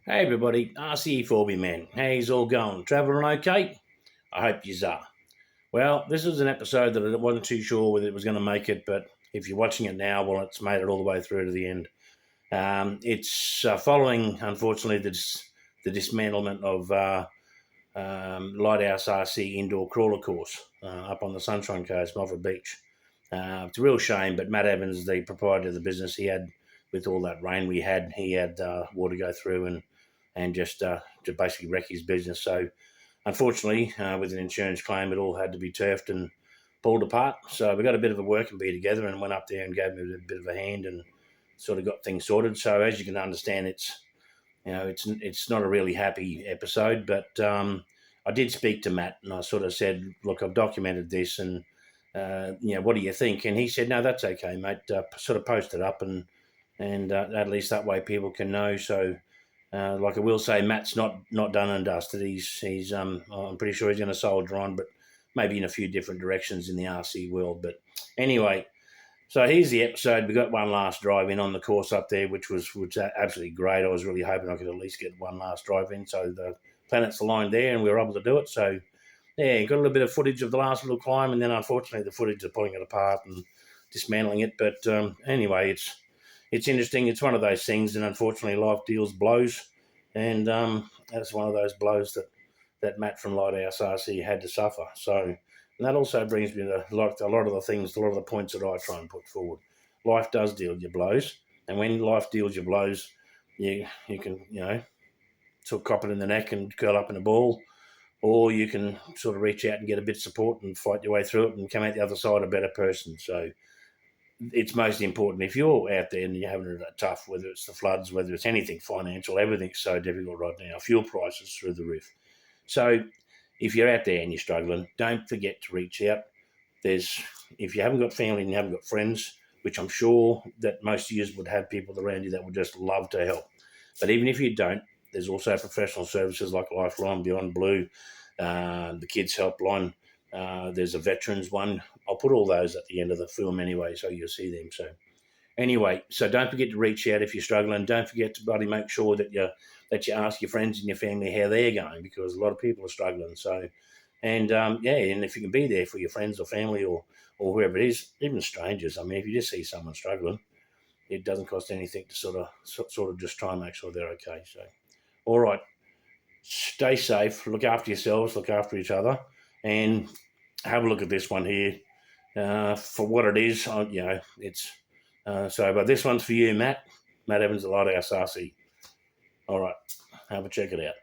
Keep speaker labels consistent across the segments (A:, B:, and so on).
A: Hey everybody, RC Forby man. How's all going? Travelling okay? I hope you are. Well, this is an episode that I wasn't too sure whether it was going to make it, but if you're watching it now, well, it's made it all the way through to the end. It's following, unfortunately, the dismantlement of Lighthouse RC indoor crawler course up on the Sunshine Coast, Moffat Beach. It's a real shame, but Matt Evans, the proprietor of the business, he had, with all that rain we had, he had water go through and just to basically wreck his business. So unfortunately, with an insurance claim, it all had to be turfed and pulled apart. So we got a bit of a working bee together and went up there and gave him a bit of a hand and sort of got things sorted. So as you can understand, it's not a really happy episode, but I did speak to Matt and I sort of said, look, I've documented this and what do you think? And he said, no, that's okay, mate. Sort of post it up and at least that way people can know. So like I will say, Matt's not done and dusted. He's I'm pretty sure he's going to soldier on, but maybe in a few different directions in the RC world. But anyway, so here's the episode. We got one last drive in on the course up there, which absolutely great. I was really hoping I could at least get one last drive in. So the planets aligned there, and we were able to do it. So yeah, got a little bit of footage of the last little climb, and then unfortunately the footage of pulling it apart and dismantling it. But anyway, it's interesting. It's one of those things, and unfortunately, life deals blows, and that's one of those blows that Matt from Lighthouse RC had to suffer. So, and that also brings me to a lot of the things, a lot of the points that I try and put forward. Life does deal you blows, and when life deals you blows, you can sort of cop it in the neck and curl up in a ball, or you can sort of reach out and get a bit of support and fight your way through it and come out the other side a better person. So it's most important if you're out there and you're having it tough, whether it's the floods, whether it's anything financial, everything's so difficult right now. Fuel prices through the roof. So if you're out there and you're struggling, don't forget to reach out. There's If you haven't got family and you haven't got friends, which I'm sure that most of you would have people around you that would just love to help. But even if you don't, there's also professional services like Lifeline, Beyond Blue, the Kids Helpline. There's a veterans one. I'll put all those at the end of the film anyway, so you'll see them. So anyway, so don't forget to reach out if you're struggling. Don't forget to bloody make sure that you ask your friends and your family how they're going, because a lot of people are struggling. So, and and if you can be there for your friends or family or whoever it is, even strangers. I mean, if you just see someone struggling, it doesn't cost anything to sort of just try and make sure they're okay. So, all right, stay safe, look after yourselves, look after each other, and have a look at this one here for what it is. It's but this one's for you, Matt. Matt Evans, a Lighthouse RC. All right, have a check it out.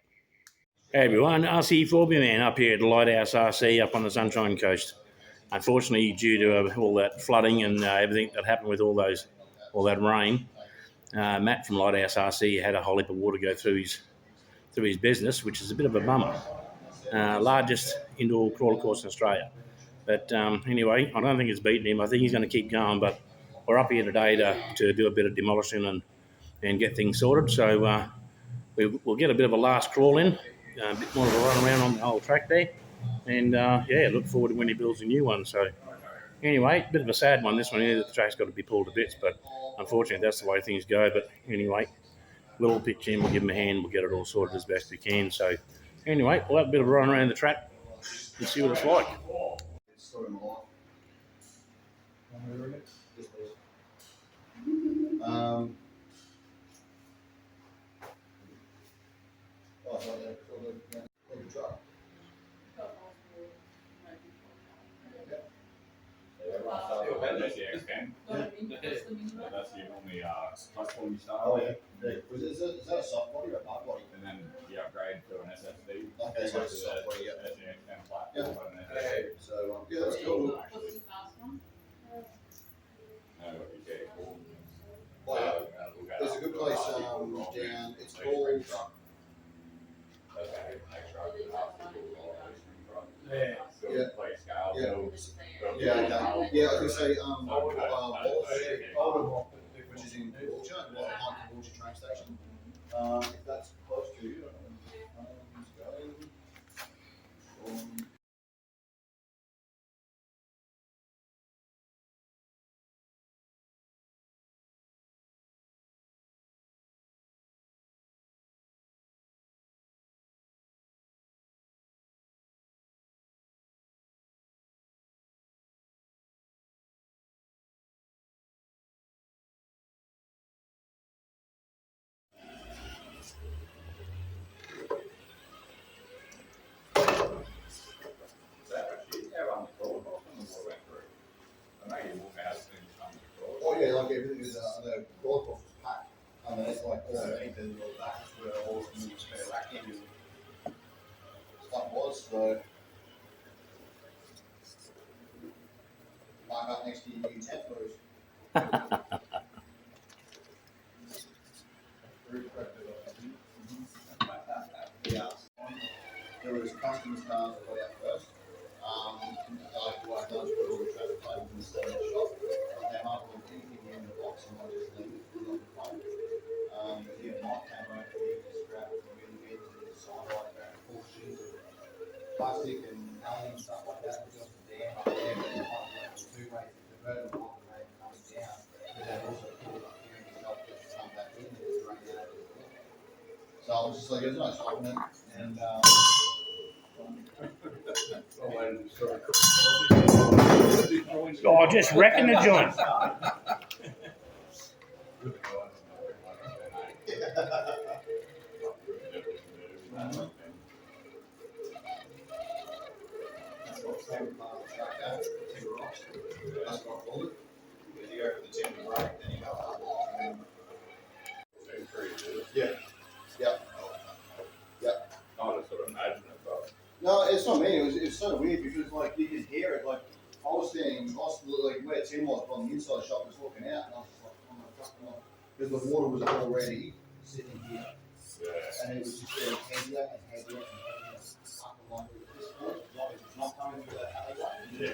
A: Hey everyone, RC Forby man up here at the Lighthouse RC up on the Sunshine Coast. Unfortunately, due to all that flooding and everything that happened with all that rain, Matt from Lighthouse RC had a whole heap of water go through his business, which is a bit of a bummer. Largest indoor crawler course in Australia. But anyway, I don't think it's beaten him. I think he's going to keep going. But we're up here today to do a bit of demolishing and get things sorted. So we'll get a bit of a last crawl in, a bit more of a run around on the whole track there. And look forward to when he builds a new one. So anyway, a bit of a sad one. This one here, the track's got to be pulled to bits. But unfortunately, that's the way things go. But anyway, we'll all pitch in, we'll give him a hand, we'll get it all sorted as best we can. So anyway, we'll have a bit of a run around the track and see what it's like. Um,
B: That's the only plus 40 style.
C: Oh yeah. Is that a soft body or a hard body?
B: And then you upgrade to an SSD.
C: Okay, so it's a soft body, yeah.
B: As the external platform.
C: Yeah.
B: But an SSD.
C: So yeah, that's cool.
B: No, what you say, cool.
C: Well, there's a good place down. It's called.
B: Yeah.
C: Yeah.
B: Play scale.
C: Yeah.
B: Builds,
C: Yeah. Okay. Yeah, I was gonna say Aldermore, which is in Caboolture, Caboolture train station. If that's close to you. like everything is the broad box was packed, and then it's like all underneath and that's where all the spare racking and stuff was. So park up next to your new tent floors. Yeah. There was customers cars that got out first. Like what I've done is put all the traffic lights in the center shop. Came up with anything in the box and I just leave it on the phone. But yeah, my camera, he just grabbed it from really big to the side like that, full sheets of plastic and alien stuff like that. It was just a dam up there, but then one went the two ways, the vertical one the rain coming down, but then also pulled it up here and yourself just to come back in and just rain out of the door. So I was just like, there's no stopping it. And
A: Oh, just wrecking the joint.
C: that's what favorite part of the track out, timber rocks. That's what I call it. Because you go for the timber break, then you go up and yeah.
B: I would sort of imagine it, but
C: No, it's not me. It was sort of weird because like you could hear it. Like I was like where Tim was on the inside shop, was looking out, and I was just like, oh my god, because the water was already sitting here,
B: yeah.
C: and it was just getting heavier and heavier and heavier. Up along with this point, like it's not coming through that alleyway.
B: Yeah.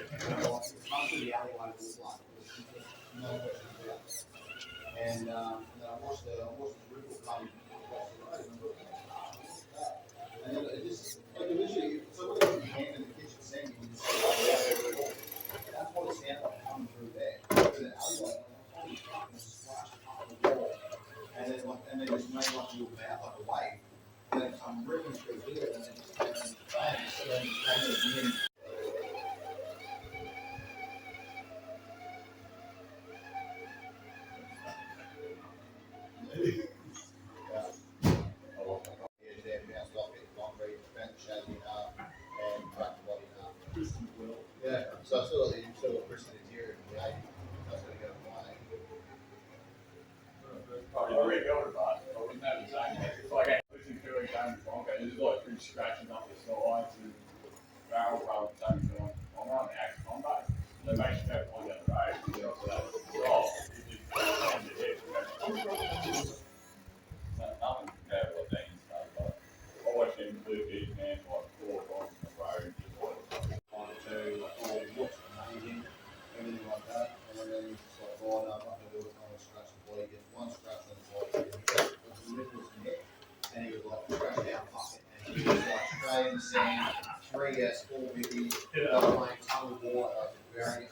C: Like, it's coming through the alleyway with like no question about it. And then I watched the ripple coming across the road, and I thought, and then it just, like, literally, so when you hand in the kitchen sink, you just that's what it sounded like coming through there, through the alleyway. Holy fuck, and it splashed up the wall. And then just made like a little bout, like a wave. And then come ripping through here, and then just came in the bang, so then it came in. Yeah, so I still got Christian interior in the 80s. That's going to go away.
B: I rebuilt it, but I wouldn't have the same. It's like pushing through a game of Bronco. There's like three scratches up the sides and barrel roll same time. I'm running the axe combat. They make you go on down the road. You know, so that's roll. You just hand your head. Nothing compared to what Dean's done, but I watched him do big man like 4 times in a row. Just like,
C: On to like, oh, it looks amazing, everything like that. And then he's just like, oh, no, I'm not going to do it. I'm going to scratch the body. He gets one scratch on his body. And he was little as neck. And he was like, scratch it out, fuck it. And he was like, straight in the sand, 3S, 450, playing tongue of water, very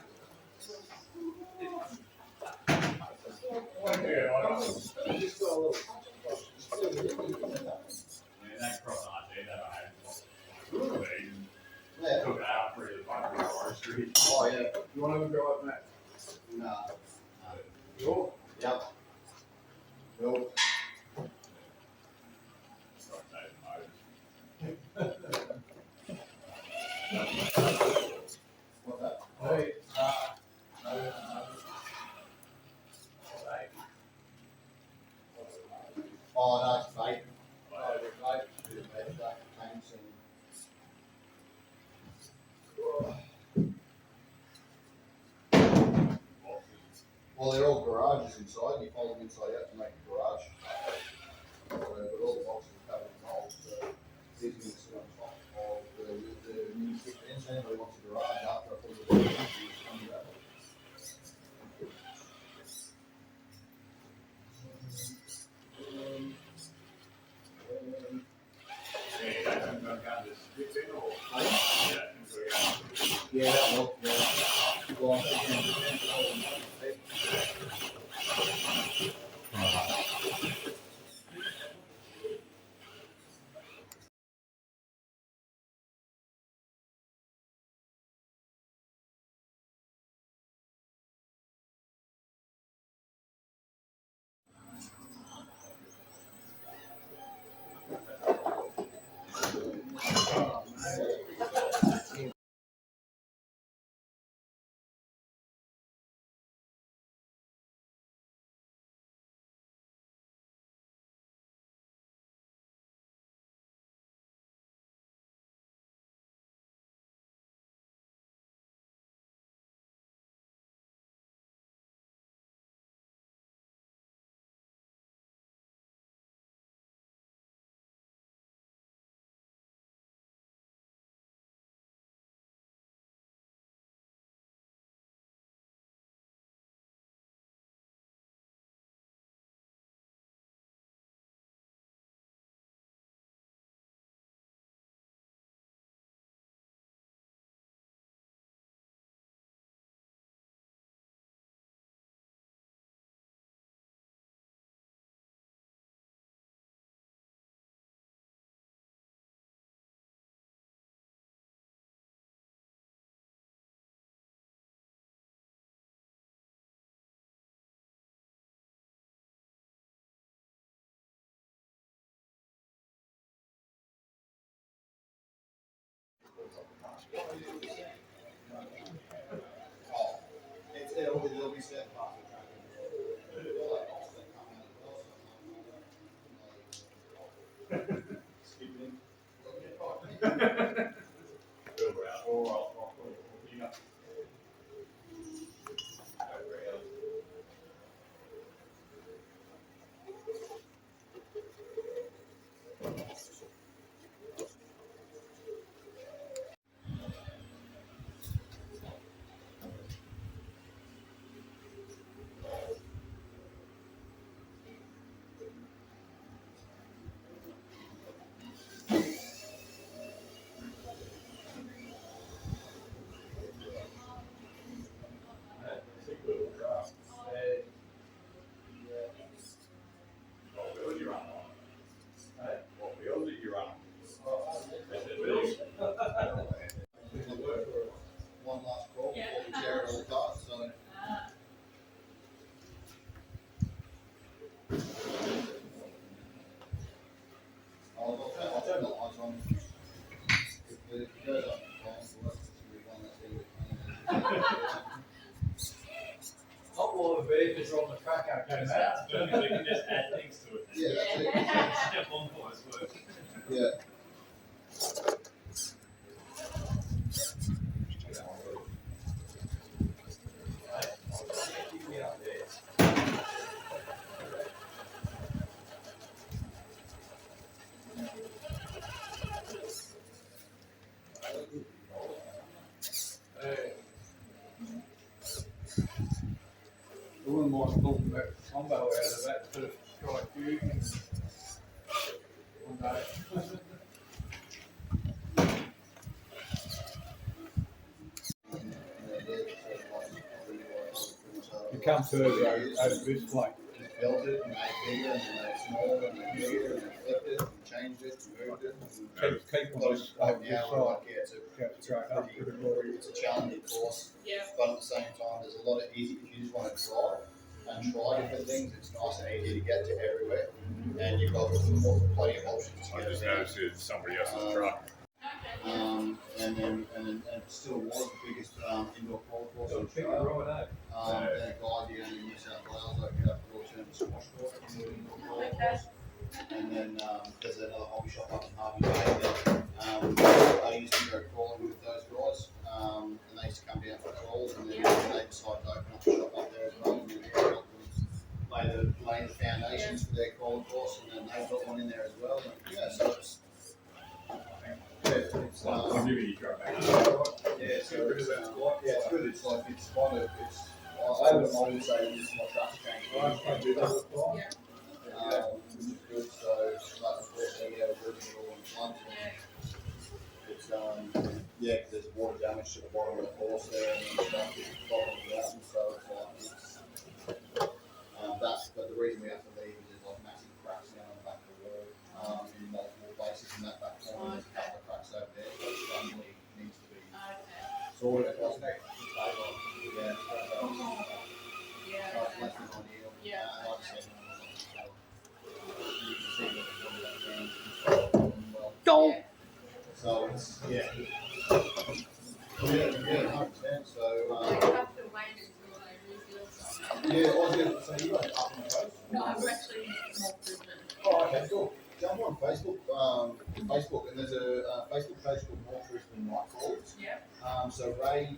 C: just got a little
B: and that cross RC that I had.
C: yeah.
B: Took it out for the RC.
C: Oh, yeah. You want to go up next? Nah. Sure? Yep. Nope. What's that?
B: Hey.
C: Oh, that's fake. Oh, it's fake. It's like tanks and. Well, they're all garages inside. You fold them inside out to make a garage. But all the boxes are covered in mold, so these are going to sit on top of the new 6 anybody wants a garage after I put it in the yeah, that will. Yeah. Well, Oh, it'll be set parts of the track. All that box that come out as well, so skip in. One last call before we tear it all apart. So I'll turn the lights on. If it goes up fine for us, it's gonna be one that's gonna be
D: Not all the vehicles are on the track out there, Matt.
E: We can just add things to it.
C: Yeah, that's it.
E: Step one for us work.
C: Yeah.
D: I wouldn't mind pulling that combo out of that to try fusion one day. You come further over this way.
C: Built it and made bigger and then made smaller and made bigger and then flipped it and changed it and moved it.
D: Keep on
C: Close
D: this
C: up
D: over
C: now,
D: this
C: we're
D: side.
C: like, yeah, it's
D: Go straight up to the glory.
C: it's a challenging course.
F: Yeah.
C: But at the same time, there's a lot of easy, if you just want to drive and try different things, it's nice and easy to get to everywhere. And you've got plenty of options to
E: I
C: get
E: just
C: around.
E: noticed it's somebody else's truck.
C: And still was the biggest indoor pole course on the
D: Pick it
C: trail.
D: right up.
C: Then a guy down in New South Wales opened up a little term squash court in the indoor pole course. And then there's another hobby shop up in Harvey Bay that I used to go crawling with those guys. And they used to come down for crawls and then they decided to open up a shop up there as well. And then we helped them lay the foundations for their crawling course, and then they built one in there as well. And, yeah, so it's
E: I'll give you your truck back.
C: yeah, so it's good. It's like it's kind of I would say use my truck to change.
D: I do that all the time.
C: Which is good. So like unfortunately we have a version of all in floods. It's yeah, 'cause there's water damage to the bottom of the course there and stuff is bottom of the mountain, so it's like but the reason we have to leave is there's like massive cracks down on the back of the wall in multiple places in that back corner. There's a couple of cracks over there, so it suddenly needs to be sorted across the table. Yeah, it's got less than ideal.
F: Yeah.
C: Like I said, you can see that it's all that down.
F: Don't.
C: So it's yeah, 100%. So
F: have to wait until they rebuild something.
C: yeah, I was going to say you got up on the coast.
F: No, I'm actually more Brisbane.
C: Oh, okay, cool. Jump on Facebook, and there's a Facebook page called North Brisbane Nightcrawlers.
F: Yeah.
C: So Ray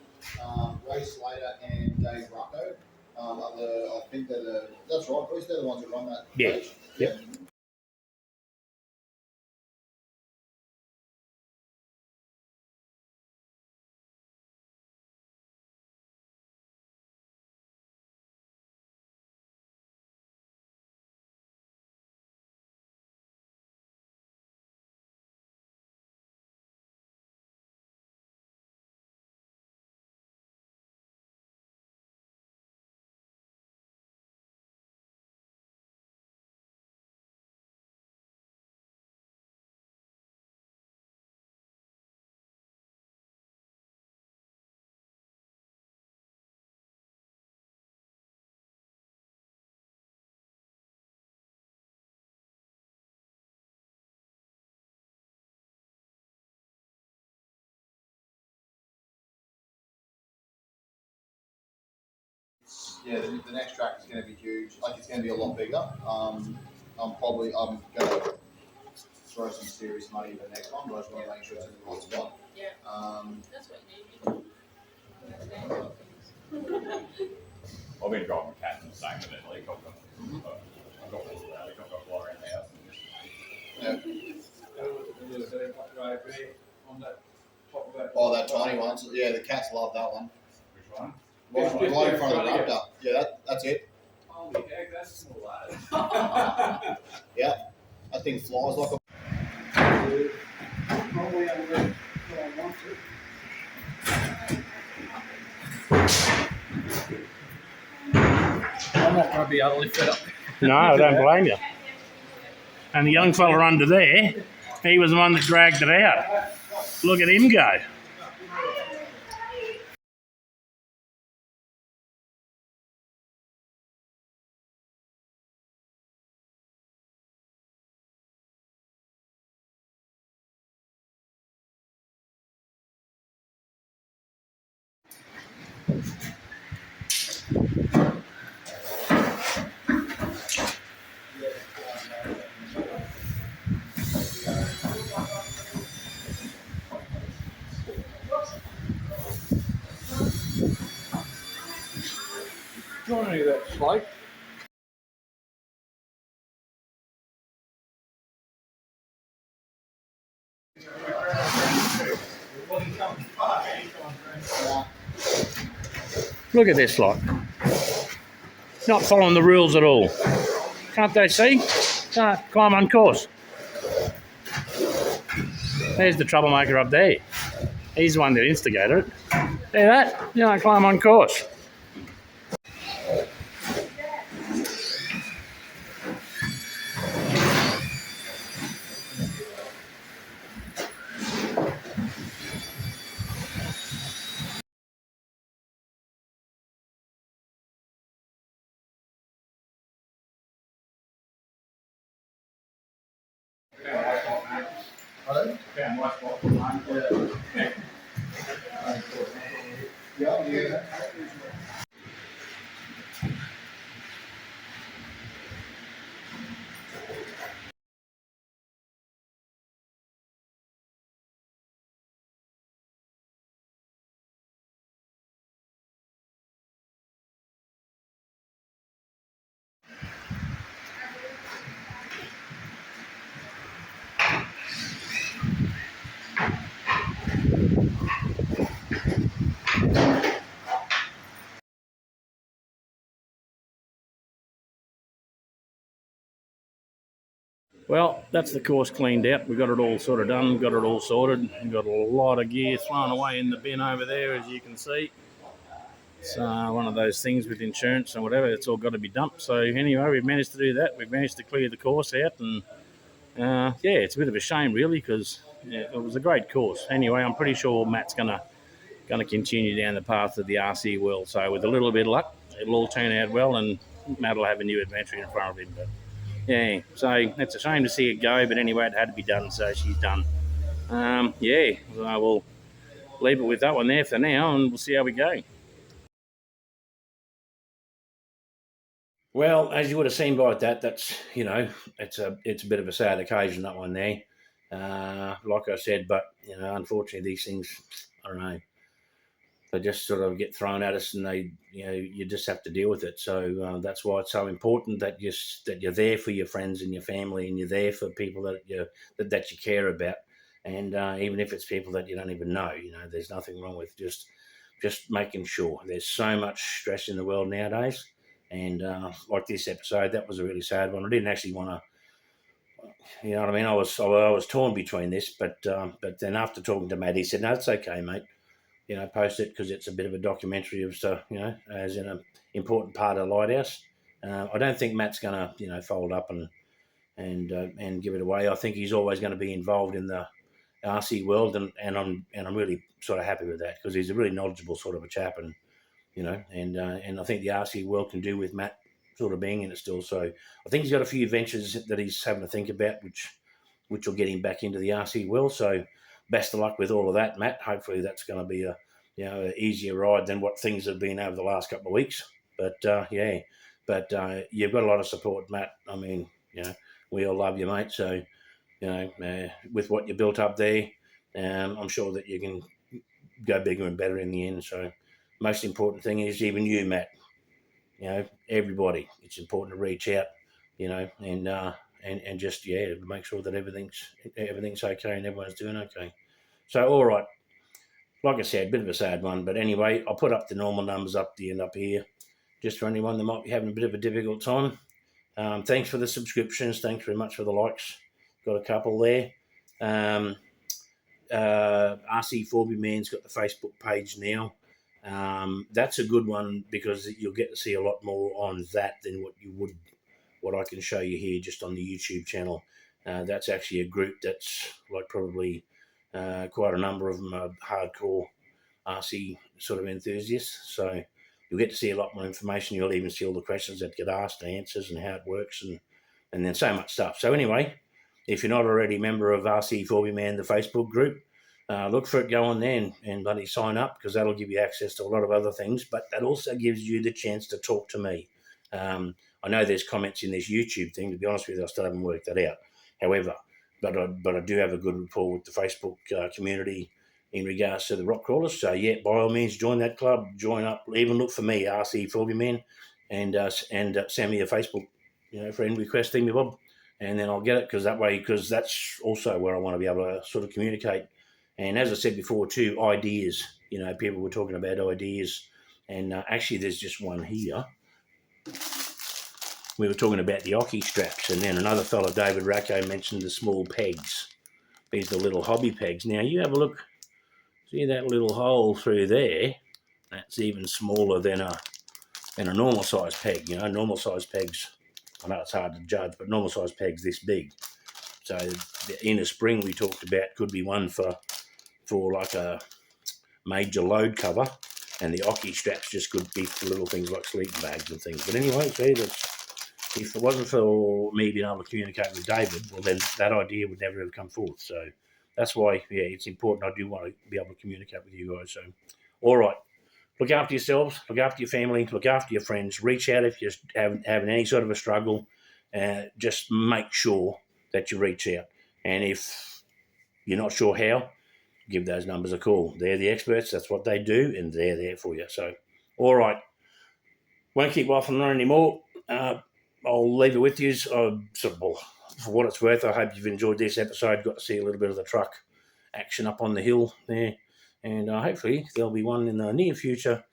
C: Slater and Dave Rucko, I think that's right, Bruce. They're the ones who run that
A: Yeah.
C: page.
A: Yep.
C: yeah, the next track is going to be huge. Like, it's going to be a lot bigger. I'm going to throw some serious money in the next one, but I just want to make sure it's in the right spot.
F: Yeah. That's what you need.
B: I've been driving cats and the same with that helicopter. I've got one helicopter fly around the house.
D: On that top of that.
C: Oh, that tiny one. So, yeah, the cats love that one.
B: Which one?
C: The one in front of the Raptor. Yeah, that's it.
D: Holy heck, that's small, that.
C: Yeah, that thing flies like a.
D: Probably I want to. I'm not going to be able to lift it up.
A: No, I don't blame you. And the young fella under there, he was the one that dragged it out. Look at him go.
D: Do you want any of that slate?
A: Look at this lot. Not following the rules at all. Can't they see? Can't climb on course. There's the troublemaker up there. He's the one that instigated it. See that? You don't climb on course.
C: Pardon?
B: Found my spot for mine.
C: Yeah.
A: Well, that's the course cleaned out. We got it all sort of done, got it all sorted. We got a lot of gear thrown away in the bin over there, as you can see. It's one of those things with insurance and whatever, it's all got to be dumped. So anyway, we've managed to do that. We've managed to clear the course out, and yeah, it's a bit of a shame really, because it was a great course. Anyway, I'm pretty sure Matt's gonna continue down the path of the RC world. So with a little bit of luck, it'll all turn out well, and Matt will have a new adventure in front of him. But yeah, so it's a shame to see it go, but anyway, it had to be done, so she's done. Yeah, I will leave it with that one there for now, and we'll see how we go. Well, as you would have seen by that, that's, it's a bit of a sad occasion, that one there. Like I said, but unfortunately, these things, I don't know, they just sort of get thrown at us, and they, you just have to deal with it. So that's why it's so important that you're there for your friends and your family, and you're there for people that you care about, and even if it's people that you don't even know, there's nothing wrong with just making sure. There's so much stress in the world nowadays, and like this episode, that was a really sad one. I didn't actually want to. You know what I mean? I was torn between this, but then after talking to Matt, he said, "No, it's okay, mate. Post it, because it's a bit of a documentary of stuff, as in an important part of the Lighthouse." I don't think Matt's going to, fold up and give it away. I think he's always going to be involved in the RC world, and I'm really sort of happy with that, because he's a really knowledgeable sort of a chap, and and I think the RC world can do with Matt sort of being in it still. So I think he's got a few ventures that he's having to think about, which will get him back into the RC world. So best of luck with all of that, Matt. Hopefully that's going to be a easier ride than what things have been over the last couple of weeks. But yeah, but you've got a lot of support, Matt. I mean, we all love you, mate. So with what you built up there, I'm sure that you can go bigger and better in the end. So most important thing is even you, Matt. Everybody. It's important to reach out, and just make sure that everything's okay and everyone's doing okay. So all right, like I said, a bit of a sad one, but anyway, I'll put up the normal numbers up the end up here, just for anyone that might be having a bit of a difficult time. Thanks for the subscriptions. Thanks very much for the likes. Got a couple there. RC Forby Man's got the Facebook page now. That's a good one because you'll get to see a lot more on that than what I can show you here just on the YouTube channel. That's actually a group that's like probably quite a number of them are hardcore RC sort of enthusiasts. So you'll get to see a lot more information. You'll even see all the questions that get asked, the answers, and how it works, and then so much stuff. So anyway, if you're not already a member of RC Forby Man, the Facebook group, look for it, go on there and bloody sign up, because that'll give you access to a lot of other things, but that also gives you the chance to talk to me. I know there's comments in this YouTube thing. To be honest with you, I still haven't worked that out. However, but I do have a good rapport with the Facebook community in regards to the rock crawlers. So yeah, by all means, join that club, join up, even look for me, RC Forby Man, and send me a Facebook friend request thing, Bob, and then I'll get it, because that's also where I want to be able to sort of communicate. And as I said before too, ideas, people were talking about ideas, and actually there's just one here. We were talking about the Oki straps, and then another fellow, David Racco, mentioned the small pegs. These are the little hobby pegs. Now you have a look, see that little hole through there? That's even smaller than a normal size peg. Normal size pegs, I know it's hard to judge, but normal size pegs this big. So the inner spring we talked about could be one for like a major load cover, and the Oki straps just could be for little things like sleeping bags and things. But anyway, see, if it wasn't for me being able to communicate with David, well then that idea would never have come forth. So that's why, it's important. I do want to be able to communicate with you guys. So all right, look after yourselves, look after your family, look after your friends. Reach out if you're having any sort of a struggle. Just make sure that you reach out. And if you're not sure how, give those numbers a call. They're the experts. That's what they do, and they're there for you. So, all right. Won't keep waffling on anymore. I'll leave it with you. For what it's worth, I hope you've enjoyed this episode. Got to see a little bit of the truck action up on the hill there. And hopefully there'll be one in the near future.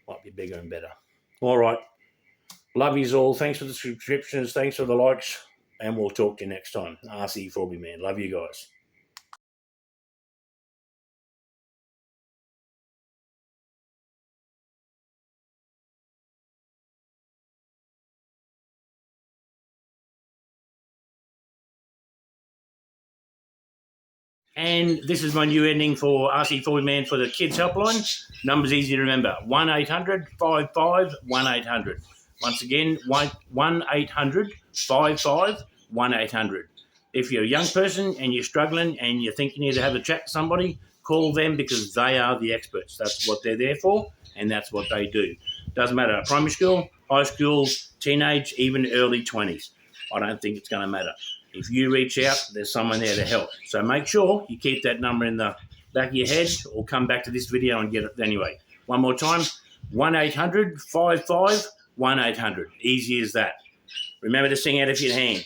A: Might be bigger and better. All right. Love yous all. Thanks for the subscriptions. Thanks for the likes. And we'll talk to you next time. RC Forby Man. Love you guys. And this is my new ending for RC Forby Man for the Kids Helpline. Number's easy to remember. 1-800-55-1800. Once again, 1-800-55-1800. If you're a young person and you're struggling and you think you need to have a chat to somebody, call them, because they are the experts. That's what they're there for, and that's what they do. Doesn't matter, primary school, high school, teenage, even early 20s. I don't think it's going to matter. If you reach out, there's someone there to help. So make sure you keep that number in the back of your head, or come back to this video and get it anyway. One more time, 1-800-55-1800. Easy as that. Remember to sing out of your hand.